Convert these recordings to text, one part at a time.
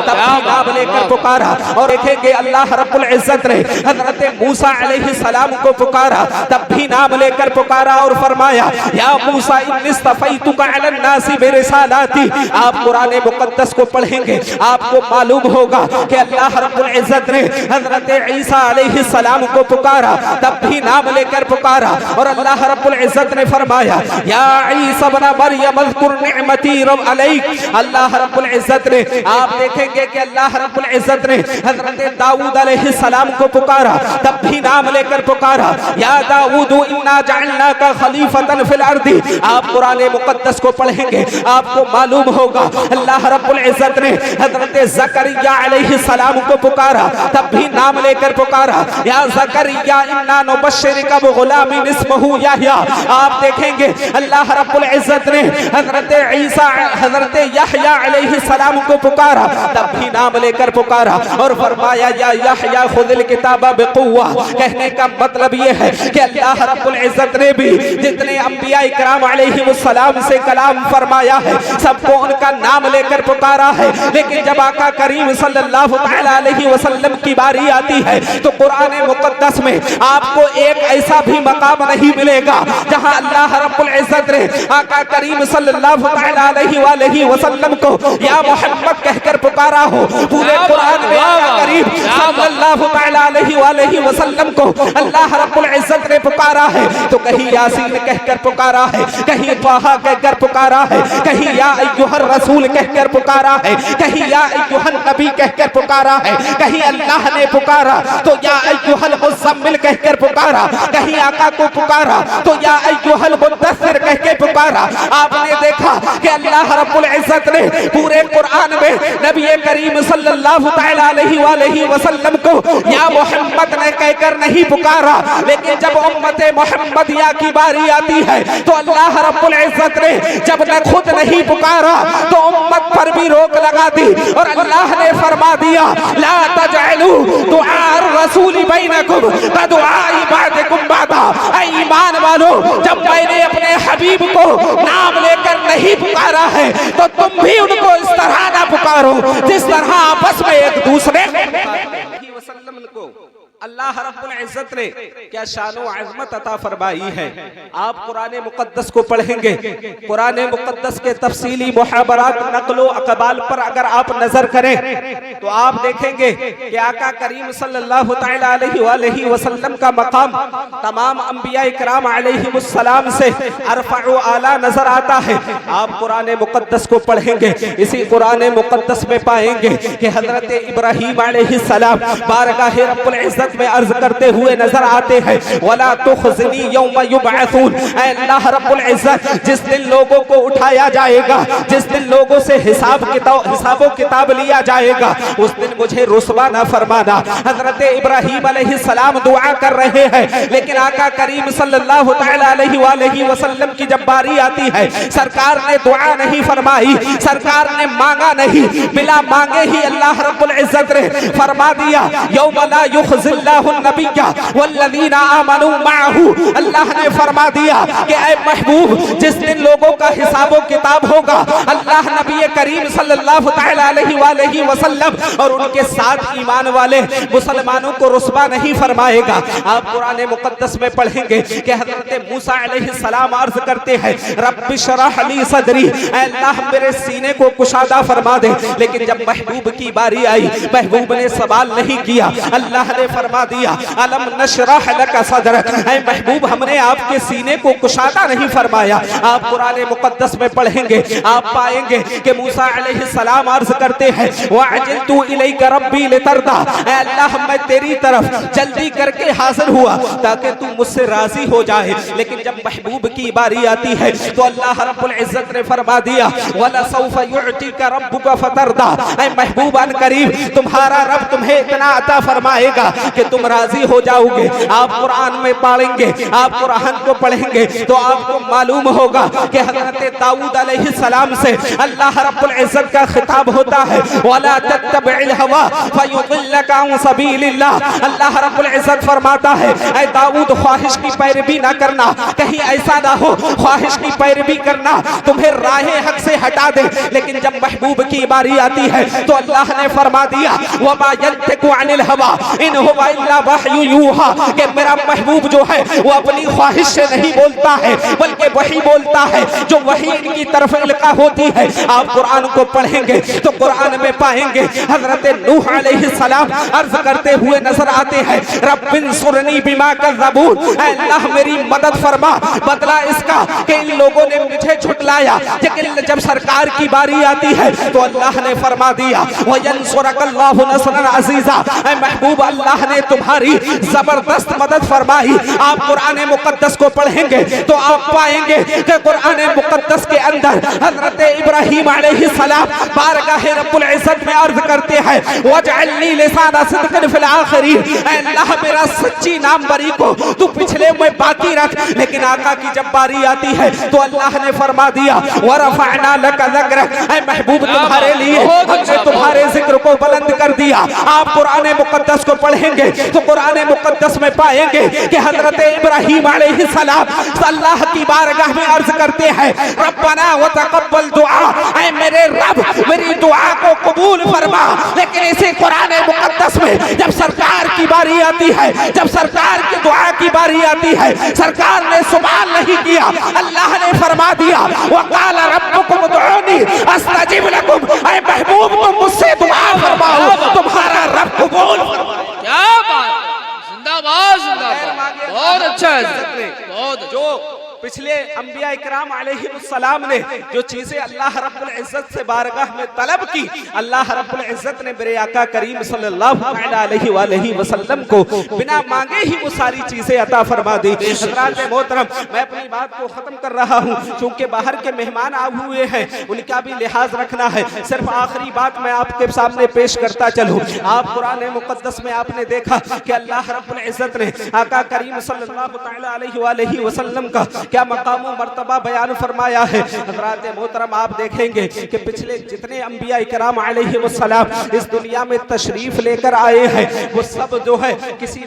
तब भी नाम लेकर पुकारा। और देखेंगे अल्लाह रब्बुल इज्जत ने हजरत मूसा अलैहि सलाम को पुकारा, तब भी नाम लेकर पुकारा और फरमाया या मूसा इन्निस्तफ़ैतुका अलन नासी बिरिसालाती। आप कुरान मुक़द्दस को पढ़ेंगे आपको मालूम होगा कि अल्लाह रब्बुल इज्जत ने हजरत ईसा अलैहि सलाम को पुकारा, तब भी नाम लेकर पुकारा और अल्लाह रब्बुल इज्जत ने फरमाया या ईसा इब्न मरियम अज़कुर निअमती अलैक। अल्लाह रब्बुल इज्जत ने आप देखेंगे कि अल्लाह रब्बुल इज्जत ने हजरत दाऊद अलैहि सलाम को पुकारा, तब भी नाम लेकर पुकारा या दाऊद इन्ना जअलनाका खलीफतन फिल अर्दी। आप कुरान मुक़द्दस को पढ़ेंगे आपको मालूम होगा अल्लाह रब्बुल इज्जत ने हजरत ज़करिया अलैहि सलाम को पुकारा, तब भी नाम लेकर पुकारा या ज़करिया इन्ना नुबश्शिरुका बिग़ुलामिन इस्मुहु यहया। आप देखेंगे अल्लाह रब्बुल इज्जत ने हजरत ईसा हजरत यहया अलैहि सलाम को पुकारा, तब भी नाम लेकर पुकारा और फरमाया या यहया खुदिल किताबा बिक़ुव्वा। कहने का मतलब ये है कि अल्लाह रब्बुल इज्जत ने भी जितने अंबिया इकराम अलैहिमुस्सलाम से कलाम फरमाया है सबको उनका नाम लेकर पुकारा है। लेकिन जब आका करीम सल्लल्लाहु तआला अलैहि वसल्लम की बारी आती है तो कुरान मुक़द्दस में आपको एक ऐसा भी मकाम नहीं मिलेगा जहां अल्लाह रब्बुल इज्जत ने आका करीम सल्लल्लाहु तआला अलैहि वसल्लम को या मोहम्मद कहकर पुकारा हो। पूरे कुरान में आका करीम सल्लल्लाहु तआला अलैहि वसल्लम को अल्लाह रब्बुल इज्जत ने पुकारा है तो कहीं यासीन कहकर पुकारा है, कहीं त्वाहा कहकर पुकारा है, कहीं या अय्युहर रसूल कहकर पुकारा है, कहीं या अय्युहन नबी कहकर पुकारा है, कहीं अल्लाह ने पुकारा तो या अय्युहल मुज़म्मिल कहकर पुकारा, कहीं आका को पुकारा तो या अय्युहल मुद्दस्सिर कहकर पुकारा। आपने देखा कि अल्लाह रब्बुल इज्जत ने पूरे कुरान में नबी करीम सल्लल्लाहु तआला अलैहि वसल्लम को या मोहम्मद ने कहकर नहीं पुकारा। लेकिन जब उम्मत मोहम्मदिया की बारी आती है तो अल्लाह रब्बुल इज्जत ने जब न खुद नहीं पुकारा तो उम्मत पर भी रोक लगा दी और अल्लाह ने फरमा दिया ला तजअलू दुआ रसूल बैनकुम कदुआई बादिकुम बादा। ईमान वालो, जब मैंने अपने हबीब को नाम लेकर नहीं पुकारा है तो तुम भी उनको इस तरह ना पुकारो जिस तरह आपस में एक दूसरे को अल्लाह रब्बुल इज्जत ने क्या शानो अज़मत अता फरमाई है। आप कुरान मुक़द्दस को पढ़ेंगे, कुरान मुक़द्दस के तफसीली मुहावरात नक़्लो अक़बाल पर अगर आप नजर करें तो आप देखेंगे कि आका करीम सल्लल्लाहु तआला अलैहि वसल्लम का मकाम तमाम अंबिया इकराम अलैहिमुस्सलाम से अरफ़अ आला नजर आता है। आप कुरान मुक़द्दस को पढ़ेंगे, इसी कुरान मुक़द्दस में पाएंगे कि हजरत इब्राहीम अलैहिस्सलाम बारगाह रब्बुल इज्जत में अर्ज करते हुए नजर आते हैं वला तुख़ज़नी यौम युबअसून। अल्लाह रब्बुल इज्जत जिस दिन लोगों को उठाया जाएगा, जिस दिन लोगों से हिसाबो किताब लिया जाएगा उस दिन मुझे रुसवा ना फरमाना। हजरत इब्राहीम अलैहिस्सलाम दुआ कर रहे हैं लेकिन आका करीम सल्लल्लाहु तआला अलैहि वसल्लम की जब बारी आती है सरकार ने दुआ नहीं फरमाई, सरकार ने मांगा नहीं, बिला मांगे ही अल्लाह रब्बुल इज्जत ने फरमा दिया यौम ला युख़ज़िल्लाहु नबिय्या वल्लज़ीना आमनू मअहू। अल्लाह ने फरमा दिया कि ऐ महबूब जिस दिन लोगों का हिसाबो किताब होगा अल्लाह नबी करीम सल्लल्लाहु तआला अलैहि वसल्लम और उनके साथ ईमान वाले मुसलमानों को रुसवा नहीं फरमाएगा। आप कुरान मुक़द्दस में पढ़ेंगे कि हज़रत मूसा अलैहिस्सलाम अर्ज करते हैं रब्बि शरह ली सदरी, अल्लाह मेरे सीने को कुशादा फरमा दे। लेकिन जब महबूब की बारी आई महबूब ने सवाल नहीं किया, अल्लाह ने फरमा दिया अलम नशरह लका सदरक, ऐ महबूब हमने आपके सीने को कुशादा नहीं फरमाया। आप कुरान मुक़द्दस में पढ़ेंगे आप पाएंगे कि मूसा अलैहिस्सलाम अर्ज करते हैं वअजलतु इलैका रब्बी लितरदा, ऐ अल्लाह मैं तेरी तरफ जल्दी करके हाजिर हुआ ताकि तू मुझसे राजी हो जाए। लेकिन जब महबूब की बारी आती है तो अल्लाह रब्बुल इज्जत ने फरमा दिया वला सौफा युअतीका रब्बुका फतरदा, ऐ महबूब अन करीब तुम्हारा रब तुम्हें इतना अता फरमाएगा कि कि तुम राजी हो जाओगे। आप कुरान में पढ़ेंगे, आप कुरान को पढ़ेंगे तो आपको मालूम होगा कि हज़रत दाऊद अलैहिस्सलाम से अल्लाह रब्बुल इज्जत का खिताब होता है, वला तत्तबिल हवा फयुदिल्लका अन सबीलिल्लाह। अल्लाह रब्बुल इज्जत फरमाता है, ऐ दाऊद ख्वाहिश की पैरवी ना करना, कहीं ऐसा ना हो ख्वाहिश की पैरवी करना तुम्हें राहे हक से हटा दे। लेकिन जब महबूब की बारी आती है तो अल्लाह ने फरमा दिया, वमा यंतिकु अनिल हवा इन हुवा इल्ला वहयु यूहा, कि मेरा महबूब जो है वो अपनी ख्वाहिश से नहीं बोलता है बल्कि वही बोलता है जो वही इनकी तरफ इल्का होती है। आप कुरान को पढ़ेंगे तो कुरान में पाएंगे हजरत नूह अलैहिस्सलाम अर्ज करते हुए नजर आते हैं, रब्बिन्सुरनी बिमा कज़्ज़बून, अल्लाह मेरी मदद फरमा। बदला इसका कि इन लोगों ने मुझे झुटलाया, लेकिन जब सरकार की बारी आती है तो अल्लाह ने फरमा दिया, वयंसुरकल्लाहु नस्रन अज़ीज़ा, ऐ महबूब अल्लाह ने तुम्हारी जबरदस्त मदद फरमाई। आप कुरान मुकद्दस को पढ़ेंगे तो आप पाएंगे कि कुरान मुकद्दस के अंदर हजरत इब्राहीम अलैहिस्सलाम बारगाह रब्बुल इज्जत में अर्ज करते हैं, वजअलनी लिसाना सिद्क़िन फिल आखिरीन, अल्लाह मेरा सच्ची नाम बरी को तू पिछले में बाकी रख। लेकिन आका की जब बारी आती है तो अल्लाह ने फरमा दिया, वरफ़अना लका ज़िक्रक, ऐ महबूब तुम्हारे लिए हमने तुम्हारे जिक्र को बुलंद कर दिया। आप कुरान मुकद्दस को पढ़ेंगे तो कुरान मुकद्दस में पाएंगे कि हजरत इब्राहीम अलैहिस्सलाम अल्लाह की बारगाह में अर्ज करते हैं, रब्बना व तक़ब्बल दुआ, ऐ मेरे रब मेरी दुआ को कबूल फरमा। लेकिन इसी कुरान मुकद्दस में जब सरकार की बारी आती है, जब सरकार की दुआ की बारी आती है, सरकार ने सवाल नहीं किया, अल्लाह ने फरमा दिया, वक़ाल रब्बुकुम उदऊनी अस्तजिब लकुम, ऐ महबूब तुम मुझसे दुआ फरमाओ, तुम्हारा रब कबूल फरमाए। क्या बात, जिंदाबाद जिंदाबाद, बहुत अच्छा है, बहुत जो पिछले अंबिया इकराम अलैहिस्सलाम ने जो चीजें अल्लाह रब्बुल इज्जत से बारगाह में तलब की, अल्लाह रब्बुल इज्जत ने मेरे आका करीम सल्लल्लाहु अलैहि वसल्लम को बिना मांगे ही वो सारी चीजें अता फरमा दी। हज़रात मोहतरम, मैं अपनी बात को खत्म कर रहा हूँ क्योंकि बाहर के मेहमान आए हुए हैं, उनका भी लिहाज रखना है। सिर्फ आखिरी बात मैं आपके सामने पेश करता चलूँ। आप कुरान मुकद्दस में आपने देखा कि अल्लाह रब्बुल इज्जत ने आका करीम सल्लल्लाहु अलैहि वसल्लम का क्या मकाम मर्तबा बयान फरमाया है। हज़रात मोहतरम, आप देखेंगे कि पिछले जितने अंबिया इकराम अलैहिस्सलाम इस दुनिया में तशरीफ लेकर आए हैं, वो सब जो है किसी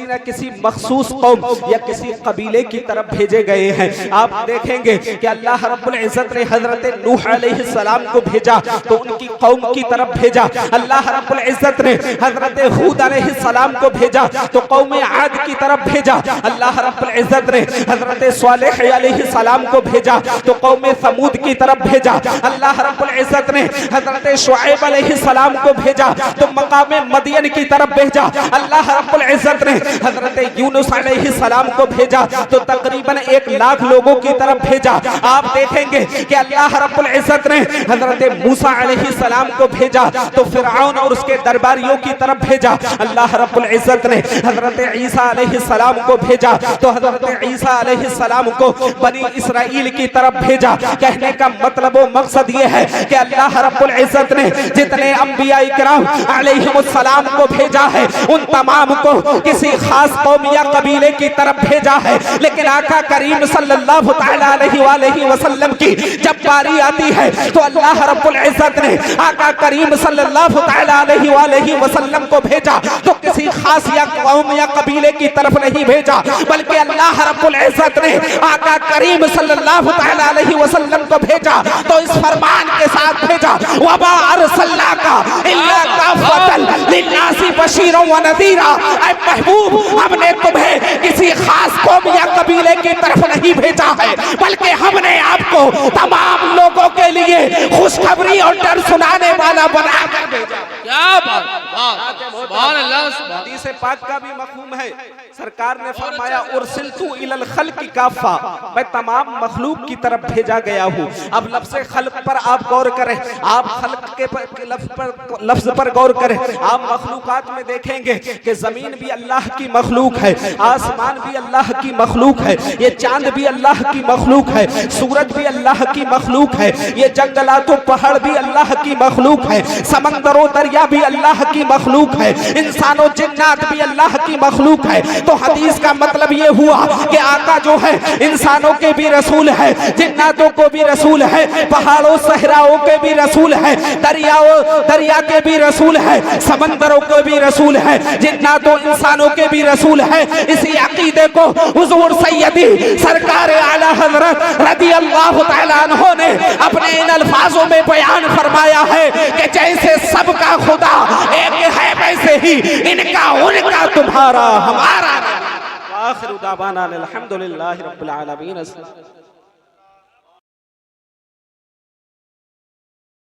न किसी मखसूस कौम या किसी कबीले की तरफ भेजे गए हैं। आप देखेंगे कि अल्लाह रब्बुल इज्जत ने हजरत नूह अलैहिस्सलाम को भेजा तो उनकी कौम की तरफ भेजा। अल्लाह रब्बुल इज्जत ने हजरत हूद अलैहिस्सलाम को भेजा तो कौम आद की तरफ भेजा। अल्लाह रब्बुल इज्जत ने हजरत सालेह अलैहिस्सलाम को भेजा तो कौम समूद की तरफ भेजा। अल्लाह रब्बुल इज्जत ने हजरत शुआइब अलैहिस्सलाम को भेजा तो मकाम मदियन की तरफ भेजा। अल्लाह रब्बुल इज्जत ने हजरत यूनुस अलैहिस्सलाम को भेजा तो तकरीबन 1 लाख लोगों की तरफ भेजा। आप देखेंगे कि अल्लाह रब्बुल इज्जत ने हजरत मूसा अलैहिस्सलाम को भेजा तो फिरऔन और उसके दरबारियों की तरफ भेजा। अल्लाह रब्बुल इज्जत ने हजरत ईसा अलैहिस्सलाम को भेजा तो हजरत ईसा अलैहिस्सलाम को बनी इसराइल की तरफ भेजा। कहने का मतलब वो मकसद ये है कि अल्लाह रब्बुल इज्जत ने जितने अंबिया इकराम अलैहिमुस्सलाम को भेजा है उन तमाम को किसी खास कौम या कबीले की तरफ भेजा है। लेकिन आका करीम सल्लल्लाहु अलैहि वसल्लम की जब बारी आती है तो अल्लाह रब्बुल इज्जत ने आका करीम सल्लल्लाहु अलैहि वसल्लम को भेजा तो किसी खास या कौम या कबीले की तरफ नहीं भेजा, बल्कि अल्लाह रब्बुल इज्जत ने आका करीम सल्लल्लाहु अलैहि वसल्लम को भेजा तो इस फरमान के साथ भेजा, वमा अरसलनाका इल्ला काफ़तल लिन्नासी बशीरन व नज़ीरा। ऐ महबूब, हमने तुम्हें किसी खास कौम या कबीले की तरफ नहीं भेजा है, बल्कि हमने आपको तमाम लोगों के लिए खुशखबरी और डर सुनाने वाला बनाकर भेजा। क्या बात, सुभान अल्लाह। हदीस पाक का भी मफ़हूम है, सरकार ने फरमाया उरसिलतु इलल खल्क़ि काफ़ा, मैं तमाम मखलूक की तरफ भेजा गया हूँ। अब लफ्ज़ खल्क़ पर आप गौर करें, आप खल्क़ के लफ्ज़ पर गौर करें। आप मखलूकात में देखेंगे कि ज़मीन भी अल्लाह की मखलूक है, आसमान भी अल्लाह की मखलूक है, ये चांद भी अल्लाह की मखलूक है, सूरज भी अल्लाह की मखलूक है, ये जंगलात पहाड़ भी अल्लाह की मखलूक है, समंदरों दरिया भी अल्लाह की मखलूक है। इंसानों जिन्नात भी अल्लाह की मखलूक है। तो हदीस का मतलब ये हुआ कि आका जो है इंसानों के भी रसूल है, जिन्नातों को भी रसूल है, पहाड़ों सहराओं के भी रसूल है, दरिया के भी रसूल है, समंदरों के भी रसूल है, जिन्नातों इंसानों के भी रसूल है। इसी अकीदे को हुजूर सैयदी सरकार आला हजरत रज़ी अल्लाह तआला अन्हु ने अपने इन अल्फाजों में बयान फरमाया है कि जैसे सबका खुदा एक है वैसे ही इनका उनका तुम्हारा हमारा। आखिर दावाना अल्हम्दुलिल्लाहि रब्बिल आलमीन।